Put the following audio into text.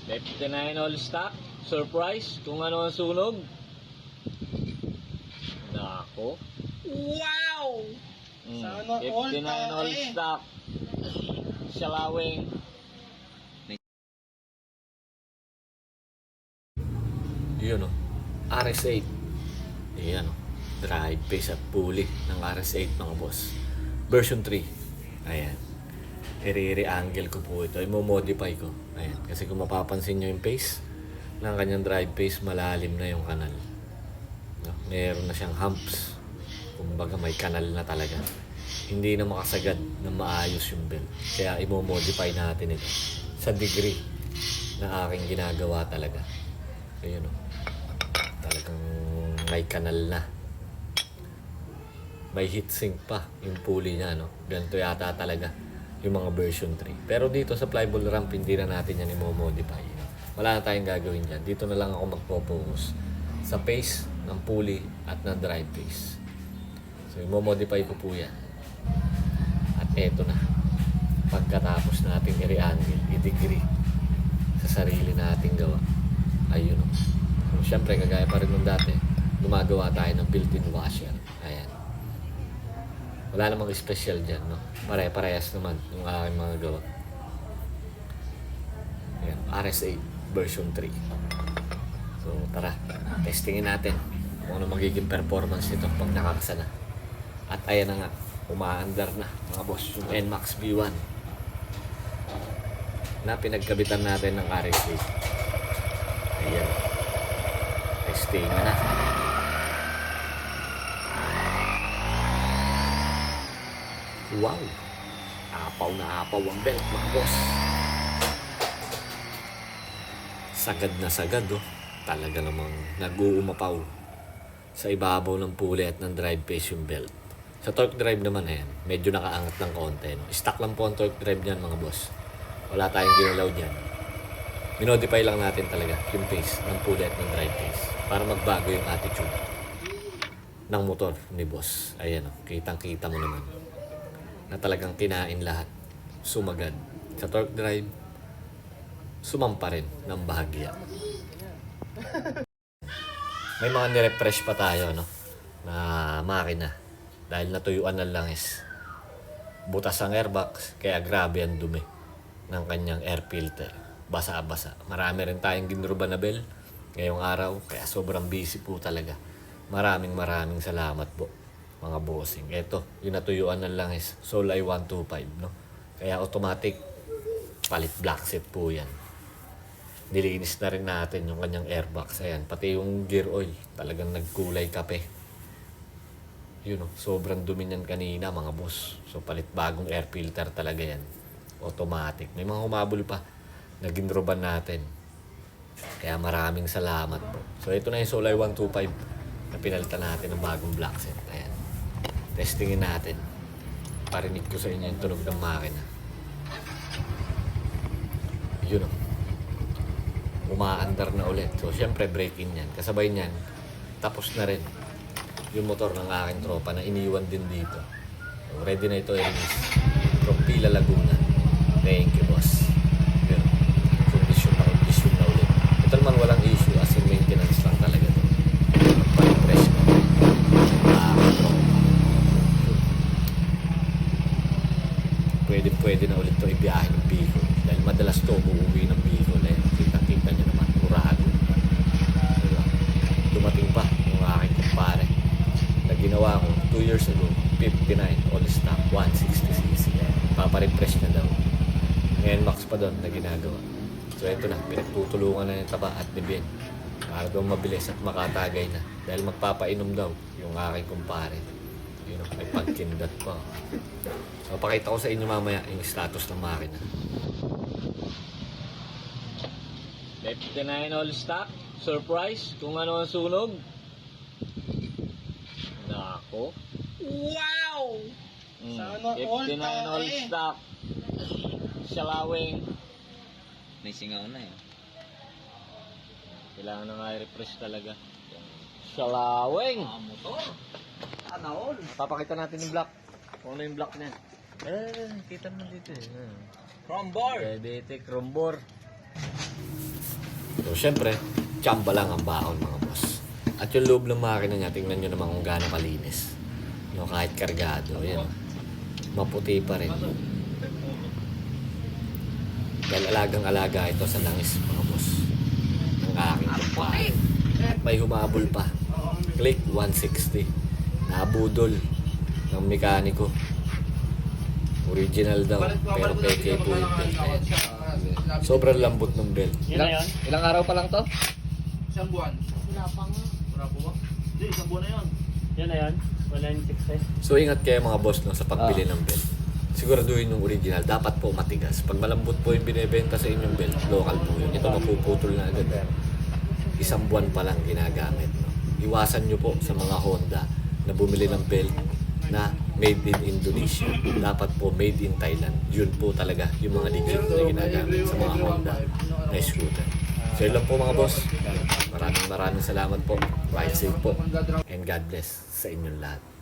59 all stock. Surprise kung ano ang sunog. Nako. Wow! Sana all 59 all tae. stock. Shalawing. Yun o. RS8. Ayan o. Drive base at pulley ng RS8 mga boss. Version 3. Ayan. Iri-iri angle ko po ito. I-modify ko. Ayan. Kasi kung mapapansin nyo yung pace ng kanyang drive pace, malalim na yung kanal. No? Meron na siyang humps. Kumbaga may kanal na talaga. Hindi na makasagad na maayos yung belt. Kaya i-modify natin ito sa degree na aking ginagawa talaga. Ayun o. Talagang may kanal na. May heatsink pa yung pulley niya, no? Ganito yata talaga yung mga version 3. Pero dito sa flyball ramp, hindi na natin yan i-modify. Wala na tayong gagawin dyan. Dito na lang ako magpo-focus sa pace ng pulley at ng drive pace. So, i-modify ko po yan. At eto na. Pagkatapos natin i-re-angle, i-degree sa sarili nating gawa. Ayun o. So, syempre, kagaya pa rin nung dati, gumagawa tayo ng built-in washer. Ayan. Wala namang special dyan, no? Pare-parehas naman yung aking mga gawa. Ayan, RS8 version 3. So, tara. Testingin natin kung ano magiging performance nito pag nakakasana. At ayan na nga, umaandar na, mga boss, yung NMAX V1 na pinagkabitan natin ng RS8. Ayan. Testing na. Wow! Apaw na apaw ang belt, mga boss. Sagad na sagad, oh. Talaga namang nag-uumapaw sa ibabaw ng pulley at ng drive pace yung belt. Sa torque drive naman, ayan, medyo nakaangat ng konti. No? Stock lang po ang torque drive niyan, mga boss. Wala tayong ginalaw dyan. Minodify lang natin talaga yung pace ng pulley at ng drive pace para magbago yung attitude ng motor ni boss. Ayan, oh, kitang-kita mo naman na talagang kinain lahat. Sumagad. Sa torque drive, sumampa rin ng bahagya. May mga nirefresh pa tayo, no? Na makina. Dahil natuyuan ng langis. Butas ang airbox, kaya grabe ang dumi ng kanyang air filter. Basa-basa. Marami rin tayong ginruba na bell ngayong araw, kaya sobrang busy po talaga. Maraming salamat po, mga bossing. Ito, yung natuyuan ng langis, Solay 125, no? Kaya automatic, palit black set po yan. Nilinis na rin natin yung kanyang airbox. Ayan, pati yung gear oil, talagang nagkulay kape. Yun, no? Sobrang dumi niyan kanina, mga boss. So, palit bagong air filter talaga yan. Automatic. May mga humabol pa na ginroban natin. Kaya maraming salamat po. So, ito na yung Solay 125 na pinalitan natin ng bagong black set. Ayan. Testingin natin. Parinig ko sa inyo yung tunog ng makina. Yun o. Umaandar na ulit. So, syempre, break-in yan. Kasabay niyan, tapos na rin yung motor ng aking tropa na iniwan din dito. So, ready na ito i-release from Pila, Laguna. Thank you, boss. Yun. Condition na ulit. Ito naman walang issue as in maintenance lang talaga ito. Pag-press ko. Pwede na ulit ito ibiyahe ng Bicol. Dahil madalas ito umuwi ng Bicol. Eh. Kita nyo naman, murado. Diba? Dumating pa yung aking kumpare na ginawa ko 2 years ago, 59 all stock, 160cc. Paparefresh na daw. Ngayon max pa doon na ginagawa. So ito na, pinagtutulungan na yung taba at ni Ben para daw mabilis at makatagay na. Dahil magpapainom daw yung aking kumpare. Yun ang may pagkindat pa. So pakita ko sa inyo mamaya yung status ng makina. 59 all stock. Surprise kung ano ang sunog. Nako. Wow! Sana all 59 all tae. stock. Shalawing. May singaw na eh. Kailangan na nga i-refresh talaga. Shalawing. Motor. Sana all. Papakita natin yung block. Kung ano yung block niya. Kita mo dito eh. From bar. Pwede ito, Crumbor. So, syempre, tsamba lang ang baon mga boss. At yung loob ng makina niya, tingnan nyo naman kung gaano kalinis. No, kahit kargado, yan. Maputi pa rin. Dahil alagang-alaga ito sa langis mga boss. Ang aking kumpare. May humabol pa. Click 160. Nabudol ng mekaniko. Original daw, pero peke po yung belt na yan. Sobrang lambot ng belt. Ilang araw pa lang to? Isang buwan. Wala pa nga. Wala po ba? Hindi, isang buwan na yan. Yan na yan. 196 So ingat kayo mga boss no, sa pagbili ng belt. Siguraduhin yung original, dapat po matigas. Pag malambot po yung binebenta sa inyong belt, local po yun. Ito mapuputol na agad. Isang buwan pa lang ginagamit. No? Iwasan nyo po sa mga Honda na bumili ng belt na made in Indonesia. Dapat po made in Thailand. Yun po talaga yung mga legit na ginagamit sa mga Honda na scooter. So yun lang po mga boss. Maraming salamat po. Ride safe po. And God bless sa inyong lahat.